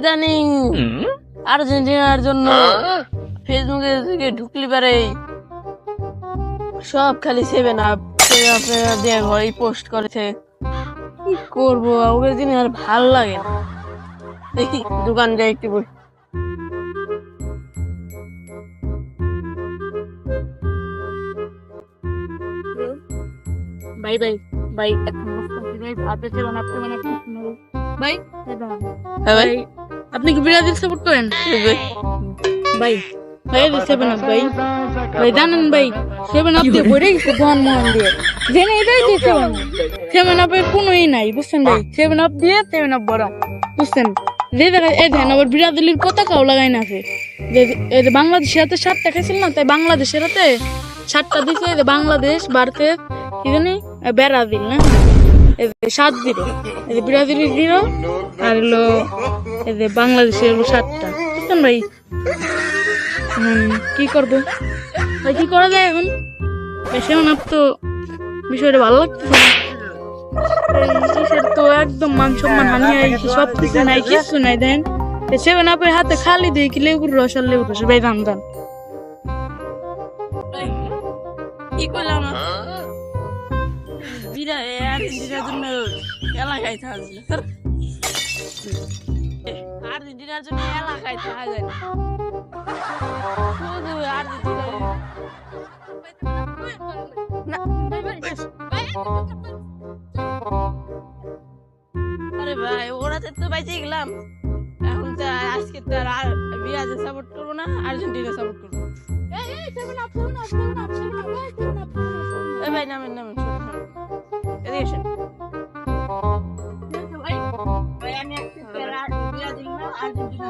ইদানিং আর্জেন্টিনার জন্য ফেসবুকে থেকে ঢুকলি পারে সব খালি 7 আপ দিয়ে ঘরে পোস্ট করেছে। কি করবো, ওদের জিনিস আর ভাল লাগে না। দেখি দোকান যাই একটু বই। ভাই ভাই ভাই ভাই ভাই আপনি কি ব্রাজিল সাপোর্ট করেন? ভাই ভাই 7 আপ ভাই ভাই জানেন ভাই 7 আপ দিয়ে ভরে গেছে দোয়ান মোহন দিয়ে জেনে এটাই যে 7 আপের কোনোই নাই বুঝছেন ভাই। 7 আপ দিয়ে 7 আপ ভরা বুঝছেন। যে দেখা এই দেখেন আবার ব্রাজিলের পতাকাও লাগাই না আছে। যে বাংলাদেশের হাতে 7টা খেয়েছিল না, তাই বাংলাদেশের হাতে 7টা দিছে। যে বাংলাদেশ ভারতের কি জানি ব্রাজিল না 7 দিল, এই যে ব্রাজিলের দিল আর হলো এই যে বাংলাদেশের 7টা বুঝছেন ভাই। কি করবো ভাই, কি করা যায় এখন? সেমন আপ তো বিষয়টা ভালো লাগতেছে না। তো একদম মান সম্মান হানি আইছে, সব কিছু নাই, কিছু নাই। দেন 7 আপের হাতে খালি দিয়ে কি লেবুর রস আর লেবুর রস ভাই দাম দাম কি করলাম আর্জেন্টিনার জন্য এলাকায় থাকা যায়, আর্জেন্টিনার জন্য এলাকায় থাকা যায় না। শুধু আর্জেন্টিনা আরে ভাই ওরাতে তো বাইচে গেলাম। এখন তো আজকে তো আর ব্রাজিল সাপোর্ট করবো না, আর্জেন্টিনা সাপোর্ট করবো। ভাই নামেন নামেন এদিকে আসেন ভাই, আমি ব্রাজিল না আর্জেন্টিনা